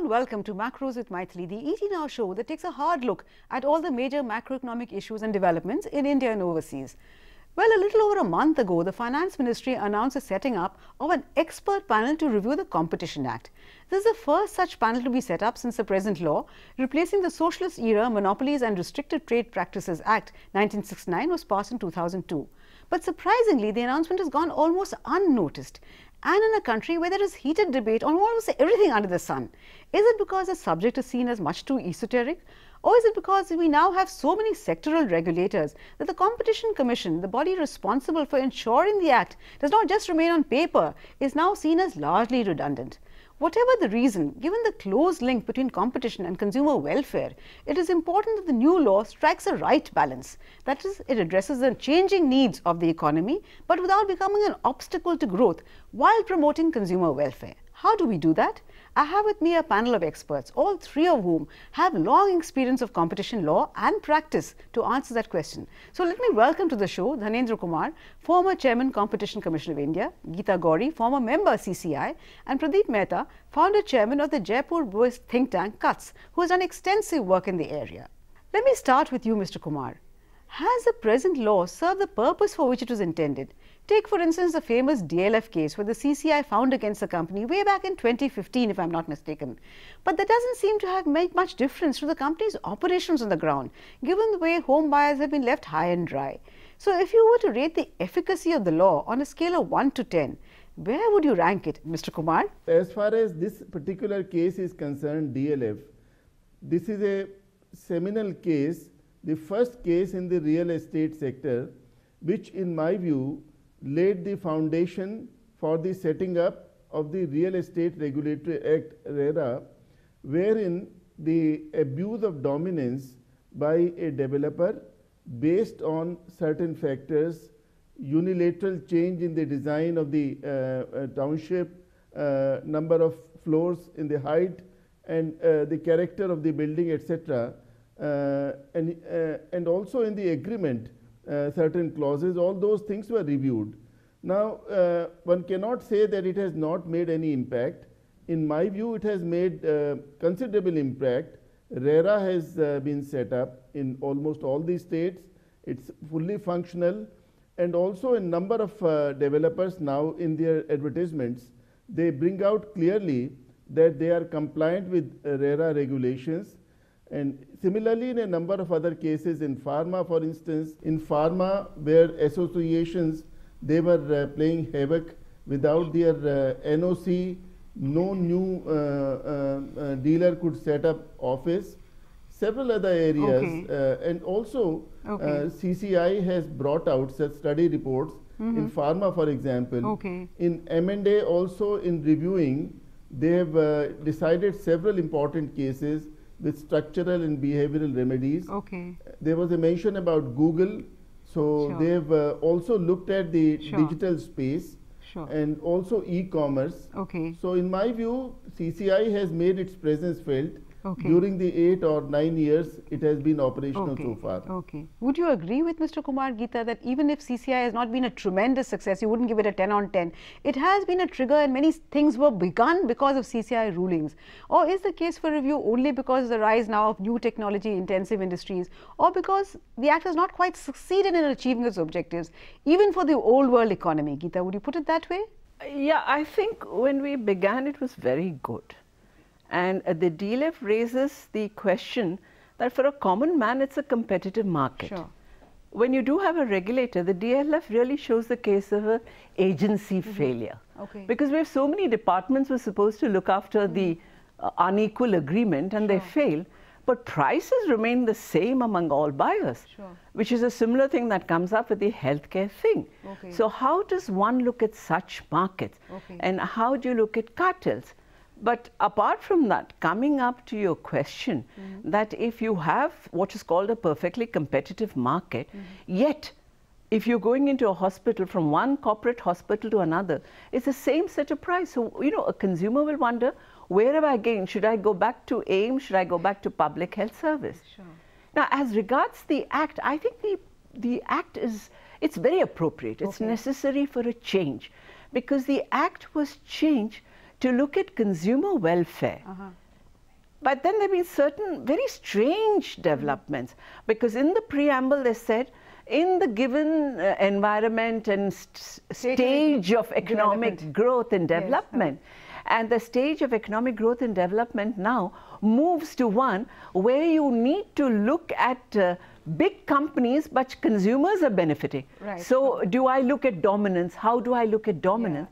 and welcome to Macros with Mythili, the ET Now show that takes a hard look at all the major macroeconomic issues and developments in India and overseas. Well, a little over a month ago, the Finance Ministry announced the setting up of an expert panel to review the Competition Act. This is the first such panel to be set up since the present law, replacing the Socialist-era Monopolies and Restricted Trade Practices Act 1969 was passed in 2002. But surprisingly, the announcement has gone almost unnoticed. And in a country where there is heated debate on almost everything under the sun. Is it because the subject is seen as much too esoteric? Or is it because we now have so many sectoral regulators that the Competition Commission, the body responsible for ensuring the Act does not just remain on paper, is now seen as largely redundant? Whatever the reason, given the close link between competition and consumer welfare, it is important that the new law strikes a right balance. That is, it addresses the changing needs of the economy, but without becoming an obstacle to growth while promoting consumer welfare. How do we do that? I have with me a panel of experts, all three of whom have long experience of competition law and practice to answer that question. So let me welcome to the show Dhanendra Kumar, former Chairman Competition Commission of India, Geeta Gauri, former member CCI, and Pradeep Mehta, founder Chairman of the Jaipur-based think tank CUTS, who has done extensive work in the area. Let me start with you, Mr. Kumar. Has the present law served the purpose for which it was intended? Take, for instance, the famous DLF case where the CCI found against the company way back in 2015, if I'm not mistaken. But that doesn't seem to have made much difference to the company's operations on the ground, given the way home buyers have been left high and dry. So if you were to rate the efficacy of the law on a scale of 1 to 10, where would you rank it, Mr. Kumar? As far as this particular case is concerned, DLF, this is a seminal case, the first case in the real estate sector, which in my view laid the foundation for the setting up of the Real Estate Regulatory Act RERA, wherein the abuse of dominance by a developer based on certain factors, unilateral change in the design of the township, number of floors in the height and the character of the building, etc., and also in the agreement certain clauses, all those things were reviewed. Now, one cannot say that it has not made any impact. In my view, it has made considerable impact. RERA has been set up in almost all the states. It's fully functional, and also a number of developers now in their advertisements, they bring out clearly that they are compliant with RERA regulations. And similarly, in a number of other cases in pharma, for instance, in pharma where associations, they were playing havoc without their NOC, no new dealer could set up office. Several other areas, and also CCI has brought out such study reports in pharma, for example. In M&A also, in reviewing, they have decided several important cases with structural and behavioral remedies. There was a mention about Google, so they have also looked at the digital space and also e-commerce. So in my view, CCI has made its presence felt. During the 8 or 9 years it has been operational so far. Would you agree with Mr. Kumar, Geeta, that even if CCI has not been a tremendous success, you wouldn't give it a 10 on 10, it has been a trigger and many things were begun because of CCI rulings? Or is the case for review only because of the rise now of new technology intensive industries, or because the Act has not quite succeeded in achieving its objectives, even for the old world economy? Geeta, would you put it that way? Yeah, I think when we began it was very good. And the DLF raises the question that for a common man, it's a competitive market. When you do have a regulator, the DLF really shows the case of an agency failure. Because we have so many departments who are supposed to look after the unequal agreement and they fail. But prices remain the same among all buyers, which is a similar thing that comes up with the healthcare thing. So how does one look at such markets? And how do you look at cartels? But apart from that, coming up to your question, that if you have what is called a perfectly competitive market, yet if you're going into a hospital from one corporate hospital to another, it's the same set of price. So, you know, a consumer will wonder, where have I gained? Should I go back to AIM? Should I go back to public health service? Now, as regards the Act, I think the Act is, it's very appropriate. It's necessary for a change, because the Act was changed to look at consumer welfare But then there have been certain very strange developments, because in the preamble they said, in the given environment and stage of economic growth and development, and the stage of economic growth and development now moves to one where you need to look at big companies, but consumers are benefiting. Right. So do I look at dominance? How do I look at dominance?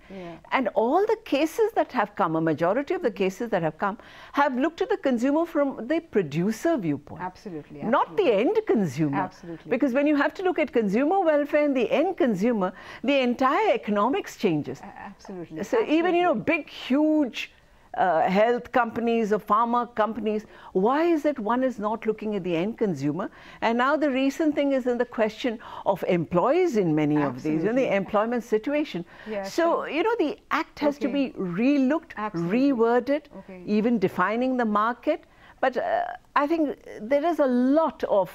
And all the cases that have come, a majority of the cases that have come, have looked at the consumer from the producer viewpoint. Absolutely. Not the end consumer. Absolutely. Because when you have to look at consumer welfare and the end consumer, the entire economics changes. Absolutely. So even, you know, big, huge health companies or pharma companies, why is it one is not looking at the end consumer? And now the recent thing is in the question of employees in many of these, in the employment situation. So, you know, the act has to be relooked, reworded, even defining the market. But I think there is a lot of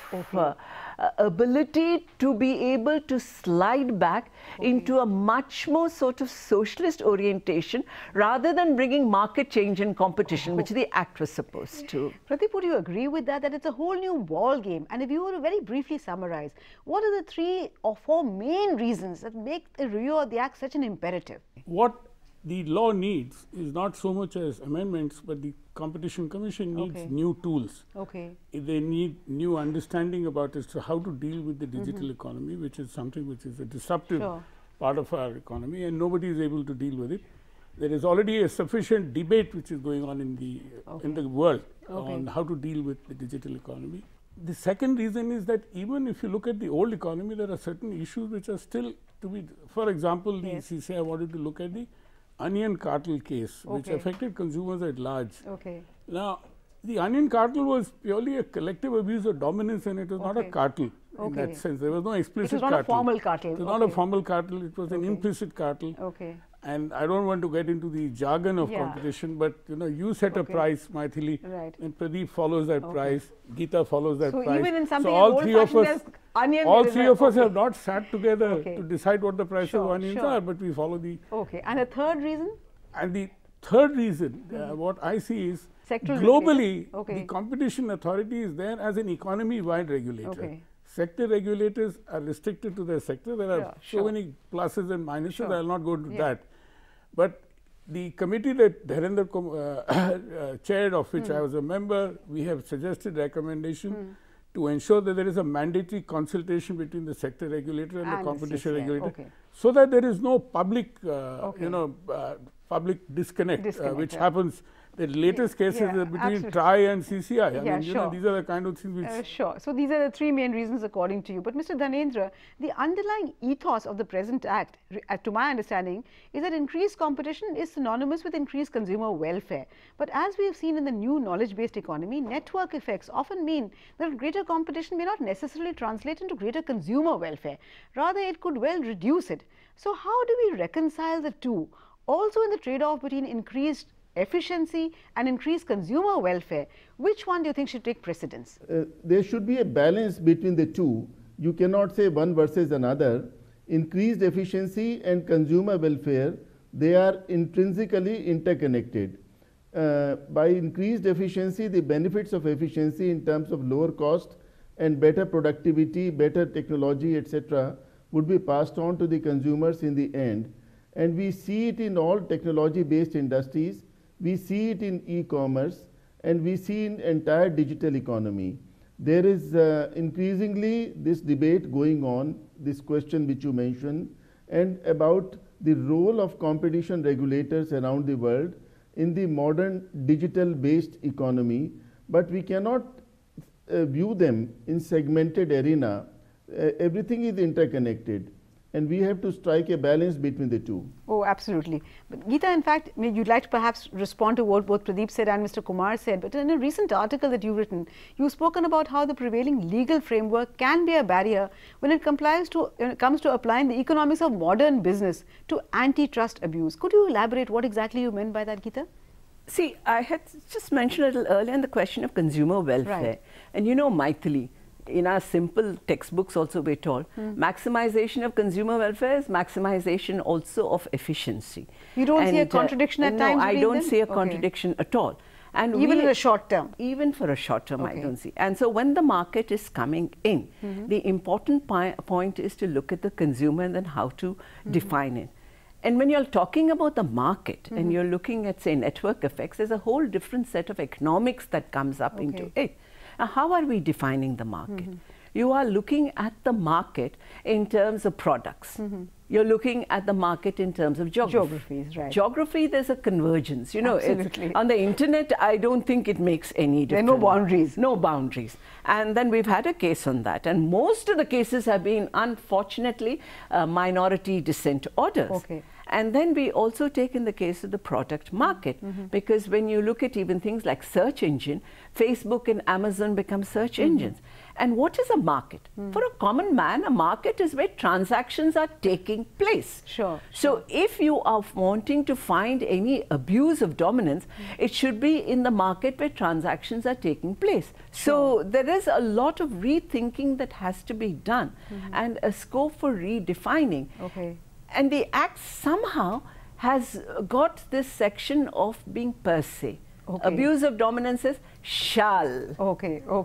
ability to be able to slide back into a much more sort of socialist orientation rather than bringing market change and competition, which the act was supposed to. Pradeep, would you agree with that, that it's a whole new ball game? And if you were to very briefly summarize, what are the 3 or 4 main reasons that make the review of the act such an imperative? What the law needs is not so much as amendments, but the Competition Commission needs new tools. They need new understanding about as to how to deal with the digital economy, which is something which is a disruptive part of our economy, and nobody is able to deal with it. There is already a sufficient debate which is going on in the world on how to deal with the digital economy. The second reason is that even if you look at the old economy, there are certain issues which are still to be, for example, the CCI wanted to look at the onion cartel case, which affected consumers at large. Now, the onion cartel was purely a collective abuse of dominance, and it was not a cartel in that sense. There was no explicit cartel. It was not a formal cartel. It was not a formal cartel. It was an implicit cartel. And I don't want to get into the jargon of competition, but you know, you set a price, Mythili, and Pradeep follows that price, Geeta follows that price. So even in something all three of us have not sat together to decide what the price of onions are, but we follow the. And the third reason? And the third reason, what I see is globally, the competition authority is there as an economy-wide regulator. Sector regulators are restricted to their sector. There are so many pluses and minuses. I will not go into that. But the committee that Dharendra chaired, of which I was a member, we have suggested recommendation to ensure that there is a mandatory consultation between the sector regulator and the competition regulator, so that there is no public, public disconnect, which happens. The latest cases are between TRAI and CCI. I mean, you know, these are the kind of things which. So these are the 3 main reasons according to you. But Mr. Dhanendra, the underlying ethos of the present act, to my understanding, is that increased competition is synonymous with increased consumer welfare. But as we have seen in the new knowledge-based economy, network effects often mean that greater competition may not necessarily translate into greater consumer welfare. Rather, it could well reduce it. So how do we reconcile the two? Also in the trade-off between increased efficiency and increased consumer welfare, which one do you think should take precedence? There should be a balance between the two. You cannot say one versus another. Increased efficiency and consumer welfare, they are intrinsically interconnected. By increased efficiency, the benefits of efficiency in terms of lower cost and better productivity, better technology, etc., would be passed on to the consumers in the end. And we see it in all technology-based industries. We see it in e-commerce, and we see in entire digital economy. There is increasingly this debate going on, this question which you mentioned, and about the role of competition regulators around the world in the modern digital-based economy. But we cannot view them in segmented arena. Everything is interconnected, and we have to strike a balance between the two. Oh, absolutely. But Geeta, in fact, you'd like to perhaps respond to what both Pradeep said and Mr. Kumar said, but in a recent article that you've written, you've spoken about how the prevailing legal framework can be a barrier when it comes to applying the economics of modern business to antitrust abuse. Could you elaborate what exactly you meant by that, Geeta? See, I had just mentioned a little earlier in the question of consumer welfare. And you know, Mythili, in our simple textbooks also we're told, maximization of consumer welfare is maximization also of efficiency. You don't see a contradiction at times? No, I don't see a contradiction at all. And even in the short term? Even for a short term, I don't see. And so when the market is coming in, the important point is to look at the consumer and then how to define it. And when you're talking about the market and you're looking at, say, network effects, there's a whole different set of economics that comes up into it. Now, how are we defining the market? You are looking at the market in terms of products. You're looking at the market in terms of geographies, right? Geography, there's a convergence. You know, absolutely. On the internet, I don't think it makes any difference. There are no boundaries. No boundaries. And then we've had a case on that. And most of the cases have been, unfortunately, minority dissent orders. And then we also take in the case of the product market, because when you look at even things like search engine, Facebook and Amazon become search engines. And what is a market? For a common man, a market is where transactions are taking place. So if you are wanting to find any abuse of dominance, it should be in the market where transactions are taking place. So there is a lot of rethinking that has to be done and a scope for redefining. And the Act somehow has got this section of being per se. Abuse of dominance is shall.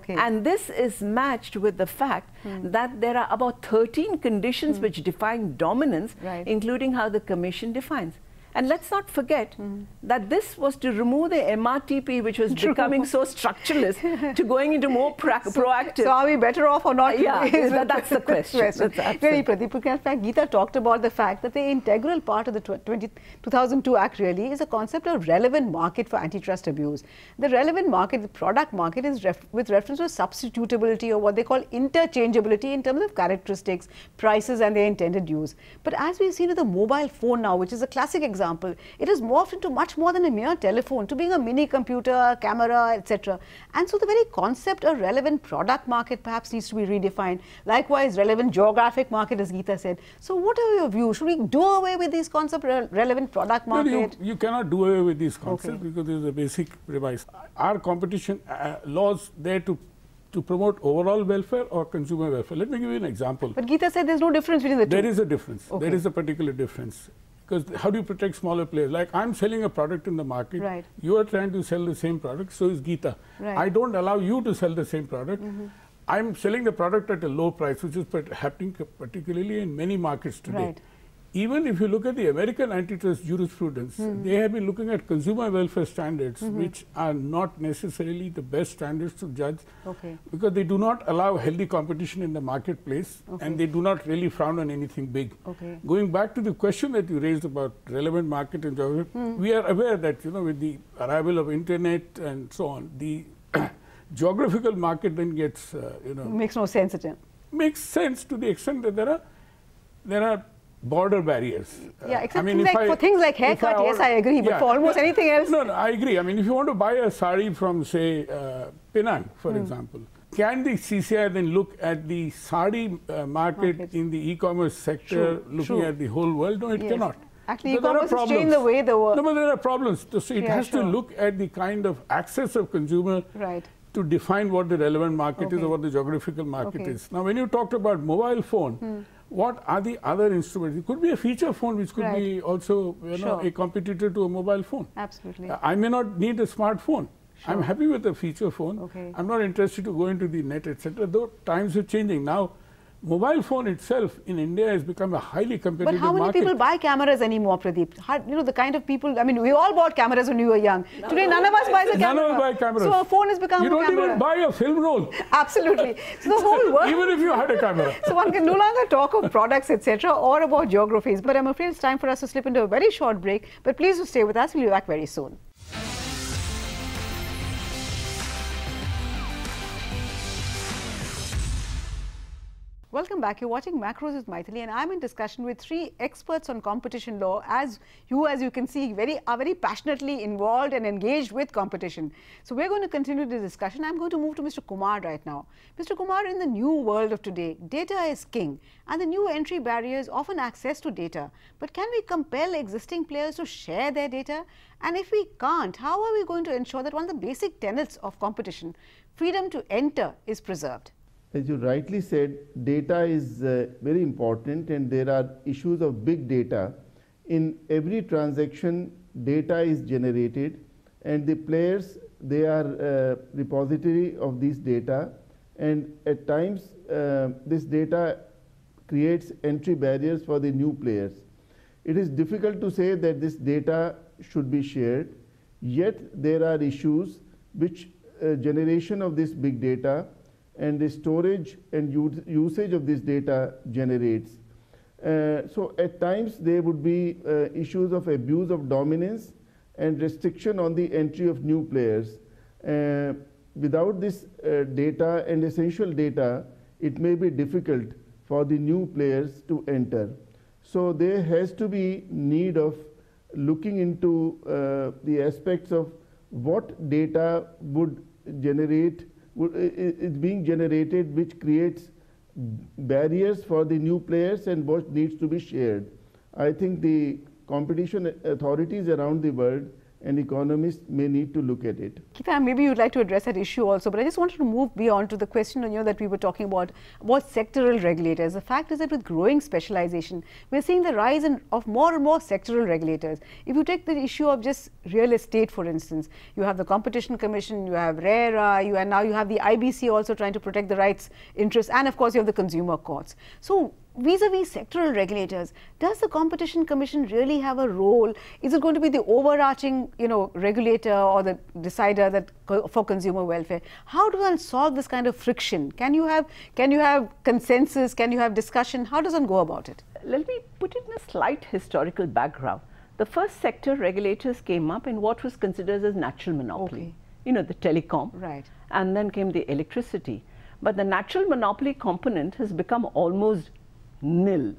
And this is matched with the fact that there are about 13 conditions which define dominance, including how the Commission defines. And let's not forget that this was to remove the MRTP, which was becoming so structuralist, to going into more proactive. So are we better off or not? Yeah, that's the question. Very Pradeep. In fact, Geeta talked about the fact that the integral part of the 2002 Act really is a concept of relevant market for antitrust abuse. The relevant market, the product market, is with reference to substitutability or what they call interchangeability in terms of characteristics, prices and their intended use. But as we've seen with the mobile phone now, which is a classic example, it has morphed into much more than a mere telephone, to being a mini computer, camera, etc. And so the very concept of relevant product market perhaps needs to be redefined. Likewise, relevant geographic market, as Geeta said. So what are your views? Should we do away with these concepts, relevant product market? No, you cannot do away with these concepts because there is a basic premise. Are competition laws there to promote overall welfare or consumer welfare? Let me give you an example. But Geeta said there's no difference between the two. There is a difference. There is a particular difference. Because how do you protect smaller players? Like I'm selling a product in the market, you are trying to sell the same product, so is Geeta. I don't allow you to sell the same product. I'm selling the product at a low price, which is happening particularly in many markets today. Even if you look at the American antitrust jurisprudence, they have been looking at consumer welfare standards, which are not necessarily the best standards to judge, because they do not allow healthy competition in the marketplace, and they do not really frown on anything big. Going back to the question that you raised about relevant market and geography, we are aware that, you know, with the arrival of internet and so on, the geographical market then gets, you know, makes no sense at all. Makes sense to the extent that there are border barriers. Except for things like haircut, yes, I agree, but for almost anything else. No, I agree. I mean, if you want to buy a sari from, say, Penang, for example, can the CCI then look at the sari market in the e-commerce sector, looking at the whole world? No, it cannot. Actually, e-commerce has changed the way the world. No, but there are problems. So it has to look at the kind of access of consumer to define what the relevant market is or what the geographical market is. Now, when you talked about mobile phone, what are the other instruments? It could be a feature phone, which could be also, you know, a competitor to a mobile phone. Absolutely. I may not need a smartphone. I'm happy with a feature phone. I'm not interested to go into the net, etc. Though times are changing now. Mobile phone itself in India has become a highly competitive market. But how many people buy cameras anymore, Pradeep? You know, the kind of people, I mean, we all bought cameras when we were young. Today, none of us buys a camera. None of us buy cameras. So a phone has become a camera. You don't even buy a film roll. Absolutely. So the whole world. Even if you had a camera. So one can no longer talk of products, etc., or about geographies. But I'm afraid it's time for us to slip into a very short break. But please do stay with us. We'll be back very soon. Welcome back. You're watching Macros with Mythili, and I'm in discussion with three experts on competition law. As you can see, are very passionately involved and engaged with competition. So we're going to continue the discussion. I'm going to move to Mr. Kumar right now. Mr. Kumar, in the new world of today, data is king, and the new entry barrier is often access to data. But can we compel existing players to share their data? And if we can't, how are we going to ensure that one of the basic tenets of competition, freedom to enter, is preserved? As you rightly said, data is very important, and there are issues of big data. In every transaction, data is generated, and the players they are repository of these data, and at times this data creates entry barriers for the new players. It is difficult to say that this data should be shared, yet there are issues which generation of this big data and the storage and usage of this data generates. So at times there would be issues of abuse of dominance and restriction on the entry of new players. Without this data and essential data, it may be difficult for the new players to enter. So there has to be need of looking into the aspects of what data would generate, is being generated, which creates barriers for the new players and what needs to be shared. I think the competition authorities around the world and economists may need to look at it. Geeta, maybe you'd like to address that issue also, but I just wanted to move beyond to the question that we were talking about sectoral regulators. The fact is that with growing specialization, we're seeing the rise of more and more sectoral regulators. If you take the issue of just real estate, for instance, you have the Competition Commission, you have RERA, and now you have the IBC also trying to protect the rights, interests, and of course you have the consumer courts. So vis-a-vis sectoral regulators, does the Competition Commission really have a role? Is it going to be the overarching, regulator or the decider that for consumer welfare? How do one solve this kind of friction? Can you have consensus? Can you have discussion? How does one go about it? Let me put it in a slight historical background. The first sector regulators came up in what was considered as natural monopoly. Okay. The telecom. Right. And then came the electricity. But the natural monopoly component has become almost nil,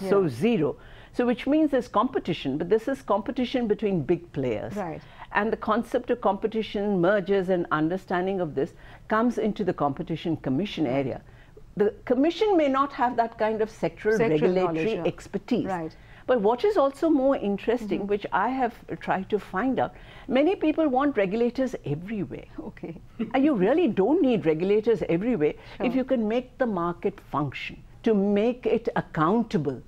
so zero. So which means there's competition, but this is competition between big players. Right. And the concept of competition, mergers and understanding of this comes into the Competition Commission area. The Commission may not have that kind of sectoral regulatory expertise. Right. But what is also more interesting, which I have tried to find out, many people want regulators everywhere. Okay. And you really don't need regulators everywhere if you can make the market function, to make it accountable.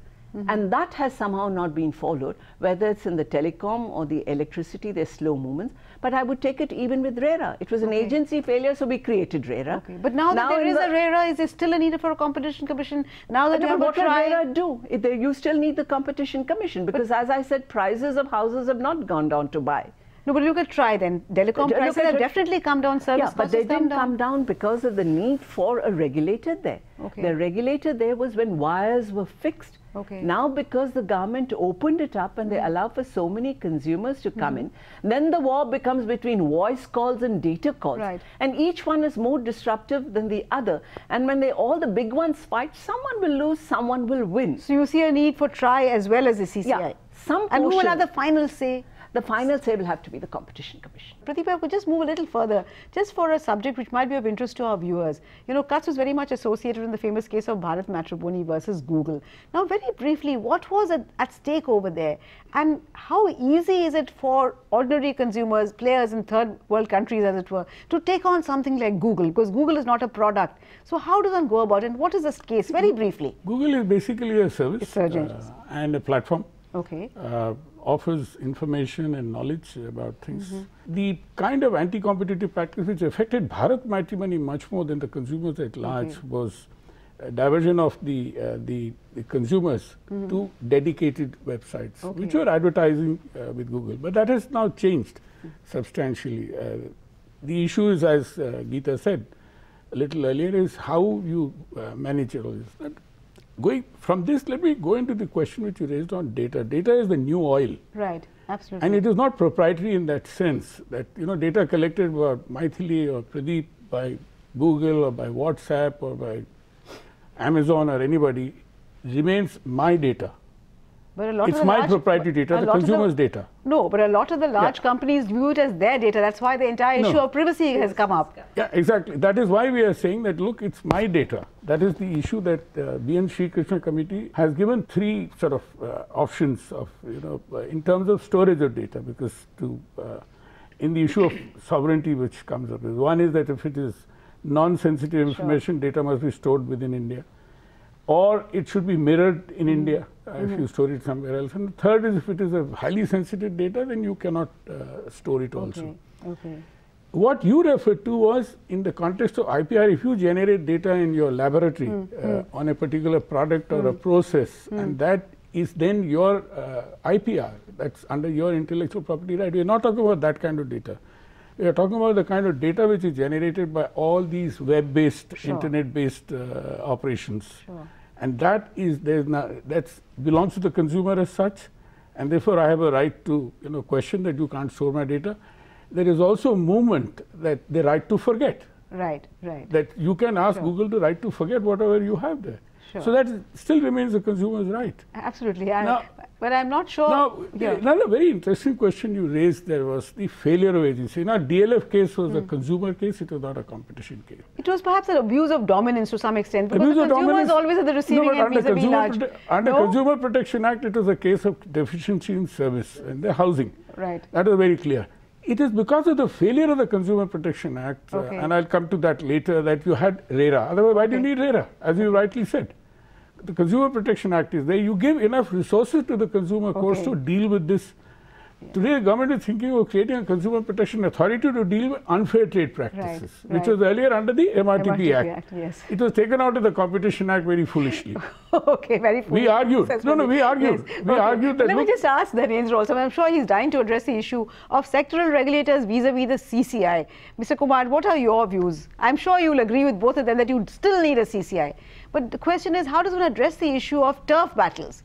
And that has somehow not been followed, whether it's in the telecom or the electricity, there's slow movements. But I would take it even with RERA. It was an agency failure, so we created RERA. Okay. But now that there is a RERA, is there still a need for a Competition Commission? Now that you have what does RERA do? You still need the Competition Commission, because as I said, prices of houses have not gone down to buy. No, but look at TRI then. Telecom prices have definitely come down, service costs but they didn't come down because of the need for a regulator there. Okay. The regulator there was when wires were fixed. Okay. Now because the government opened it up and they allow for so many consumers to come in, then the war becomes between voice calls and data calls. Right. And each one is more disruptive than the other. And when all the big ones fight, someone will lose, someone will win. So you see a need for TRI as well as the CCI. Yeah, and who will have the final say? The final say will have to be the Competition Commission. Pradeep, I could just move a little further, just for a subject which might be of interest to our viewers. Kutch was very much associated in the famous case of Bharat Matrimony versus Google. Now, very briefly, what was at stake over there? And how easy is it for ordinary consumers, players in third world countries, as it were, to take on something like Google? Because Google is not a product. So how does one go about it? And what is this case? Very briefly. Google is basically a service and a platform. Okay. Offers information and knowledge about things. The kind of anti-competitive practice which affected Bharat Matrimony much more than the consumers at large was diversion of the consumers to dedicated websites, which were advertising with Google. But that has now changed substantially. The issue is, as Geeta said a little earlier, is how you manage all this. Going from this, let me go into the question which you raised on data. Data is the new oil. Right, absolutely. And it is not proprietary in that sense that, data collected by Mythili or Pradeep, by Google or by WhatsApp or by Amazon or anybody remains my data. But a lot it's of my proprietary data, the consumer's data. No, but a lot of the large companies view it as their data. That's why the entire issue of privacy has come up. Yeah, exactly. That is why we are saying that, look, it's my data. That is the issue that BN Sri Krishna committee has given three sort of options of, in terms of storage of data, because in the issue of sovereignty which comes up. One is that if it is non-sensitive information, data must be stored within India. Or it should be mirrored in India if you store it somewhere else. And the third is, if it is a highly sensitive data, then you cannot store it also. Okay. what you referred to was in the context of IPR, if you generate data in your laboratory on a particular product or a process, and that is then your IPR, that's under your intellectual property right. We are not talking about that kind of data. We are talking about the kind of data which is generated by all these web-based, internet-based operations. And that is, that belongs to the consumer as such, and therefore I have a right to question that you can't store my data. There is also a movement that the right to forget. Right, right. That you can ask Google the right to forget whatever you have there. So that still remains the consumer's right. Absolutely. But I'm not sure. Now, another very interesting question you raised there was the failure of agency. Now, DLF case was a consumer case, it was not a competition case. It was perhaps an abuse of dominance to some extent, because the consumer is always at the receiving end vis-a-vis large. Under Consumer Protection Act, it was a case of deficiency in service and the housing. Right. That was very clear. It is because of the failure of the Consumer Protection Act, and I'll come to that later, that you had RERA. Otherwise, why do you need RERA, as you rightly said? The Consumer Protection Act is there. You give enough resources to the consumer courts to deal with this. Today, the government is thinking of creating a Consumer Protection Authority to deal with unfair trade practices, which was earlier under the MRTP Act. It was taken out of the Competition Act very foolishly. Very foolishly. We argued. We argued. We argued that. Let me just ask Narendra also. I'm sure he's dying to address the issue of sectoral regulators vis-a-vis the CCI. Mr. Kumar, what are your views? I'm sure you'll agree with both of them that you still need a CCI. But the question is, how does one address the issue of turf battles?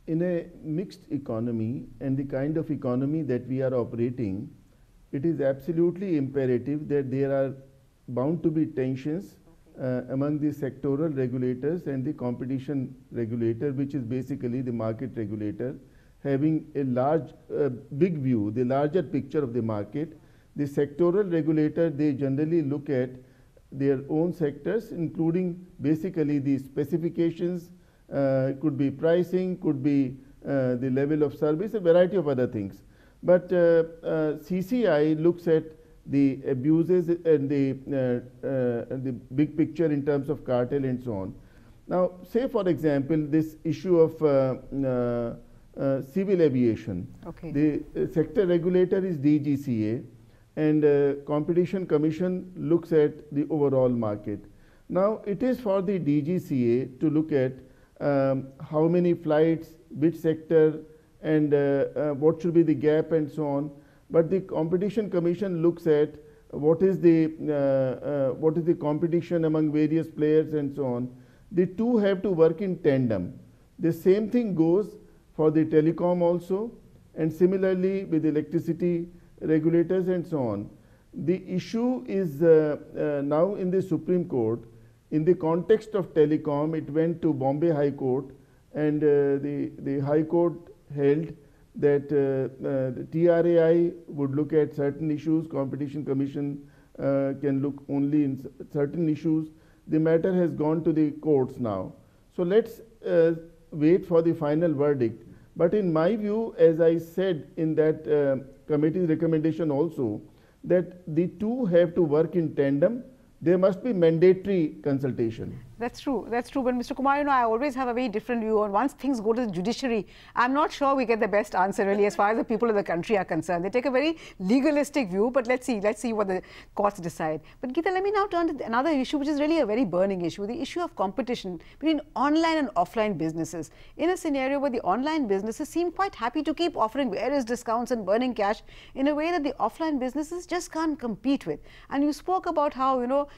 In a mixed economy and the kind of economy that we are operating, it is absolutely imperative that there are bound to be tensions among the sectoral regulators and the competition regulator, which is basically the market regulator, having a large, big view, the larger picture of the market. The sectoral regulator, they generally look at their own sectors, including basically the specifications, could be pricing, could be the level of service, a variety of other things. But CCI looks at the abuses and the big picture in terms of cartel and so on. Now, say for example, this issue of civil aviation. The sector regulator is DGCA, and Competition Commission looks at the overall market. Now, it is for the DGCA to look at how many flights, which sector, and what should be the gap and so on. But the Competition Commission looks at what is the competition among various players and so on. The two have to work in tandem. The same thing goes for the telecom also, and similarly with electricity regulators and so on. The issue is now in the Supreme Court. In the context of telecom, it went to Bombay High Court, and the High Court held that the TRAI would look at certain issues, Competition Commission can look only in certain issues. The matter has gone to the courts now. So let's wait for the final verdict. But in my view, as I said in that committee's recommendation also, that the two have to work in tandem. There must be mandatory consultation. That's true. That's true. But Mr. Kumar, I always have a very different view on once things go to the judiciary. I'm not sure we get the best answer really as far as the people of the country are concerned. They take a very legalistic view, but let's see what the courts decide. But Geeta, let me now turn to another issue, which is really a very burning issue, the issue of competition between online and offline businesses. In a scenario where the online businesses seem quite happy to keep offering various discounts and burning cash in a way that the offline businesses just can't compete with. And you spoke about how,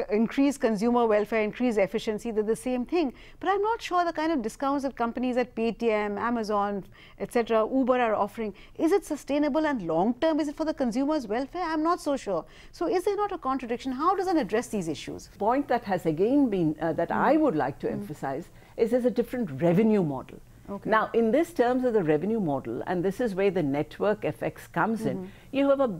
increased consumer welfare, increased efficiency, they're the same thing. But I'm not sure the kind of discounts that companies at Paytm, Amazon, etc., Uber are offering, is it sustainable and long term? Is it for the consumer's welfare? I'm not so sure. So is there not a contradiction? How does one address these issues? Point that has again been, that I would like to emphasize, is there's a different revenue model. Now, in this terms of the revenue model, and this is where the network effects comes in, you have a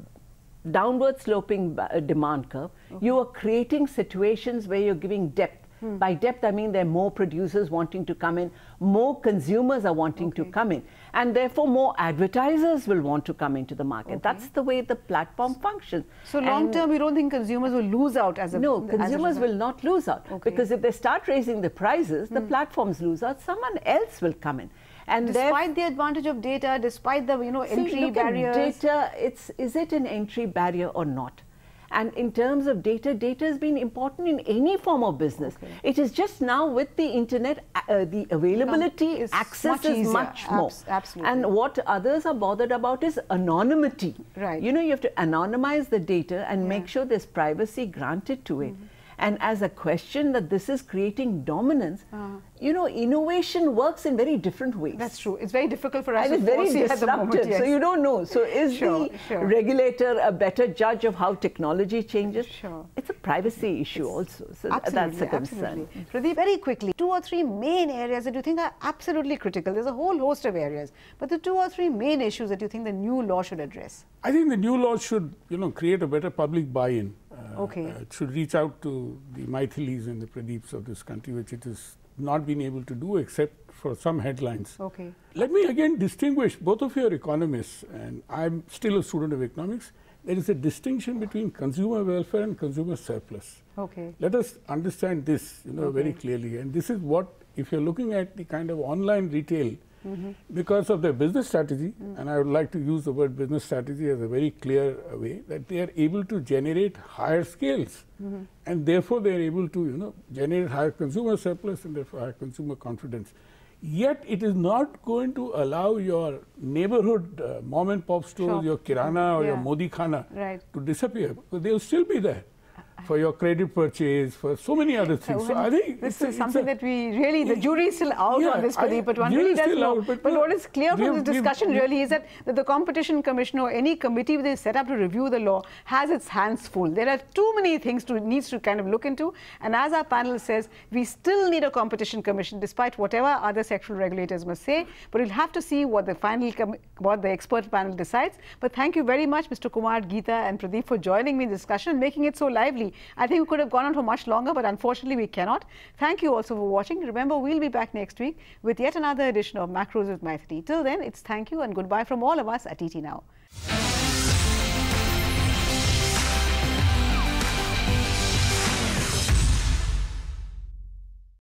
downward sloping demand curve. You are creating situations where you're giving depth. By depth, I mean there are more producers wanting to come in, more consumers are wanting to come in, and therefore more advertisers will want to come into the market. That's the way the platform functions. So long term, you don't think consumers will lose out as a... No, consumers will not lose out, because if they start raising the prices, the platforms lose out, someone else will come in. And despite the advantage of data, despite the entry barriers. Data, is it an entry barrier or not? And in terms of data, data has been important in any form of business. Okay. It is just now with the internet, the availability, access is much more. Absolutely. And what others are bothered about is anonymity. Right. You have to anonymize the data and make sure there's privacy granted to it. And as a question that this is creating dominance, innovation works in very different ways. That's true. It's very difficult for us to foresee at the moment. Yes. So you don't know. So is the regulator a better judge of how technology changes? Sure. It's a privacy issue also. So that's a concern. Pradeep, very quickly, 2 or 3 main areas that you think are absolutely critical. There's a whole host of areas, but the 2 or 3 main issues that you think the new law should address. I think the new law should, create a better public buy-in. It should reach out to the Mythilis and the Pradeeps of this country, which it has not been able to do except for some headlines. Okay. Let me again distinguish, both of you are economists, and I'm still a student of economics. There is a distinction between consumer welfare and consumer surplus. Okay. Let us understand this, very clearly. And this is what, if you're looking at the kind of online retail, because of their business strategy, and I would like to use the word business strategy as a very clear way, that they are able to generate higher scales, and therefore they are able to generate higher consumer surplus and therefore higher consumer confidence. Yet it is not going to allow your neighborhood mom and pop stores, your kirana or your Modi khana to disappear, because they will still be there for your credit purchase, for so many other things. So I think this is something that we really, the jury is still out on this, Pradeep, but one really does know. But what is clear from this discussion really is that the Competition Commission or any committee that is set up to review the law has its hands full. There are too many things needs to kind of look into, and as our panel says, we still need a Competition Commission despite whatever other sectoral regulators must say, but we'll have to see what the expert panel decides. But thank you very much, Mr. Kumar, Geeta and Pradeep, for joining me in this discussion and making it so lively. I think we could have gone on for much longer, but unfortunately we cannot. Thank you also for watching. Remember, we'll be back next week with yet another edition of Macros with Mythili. Till then, it's thank you and goodbye from all of us at ET Now.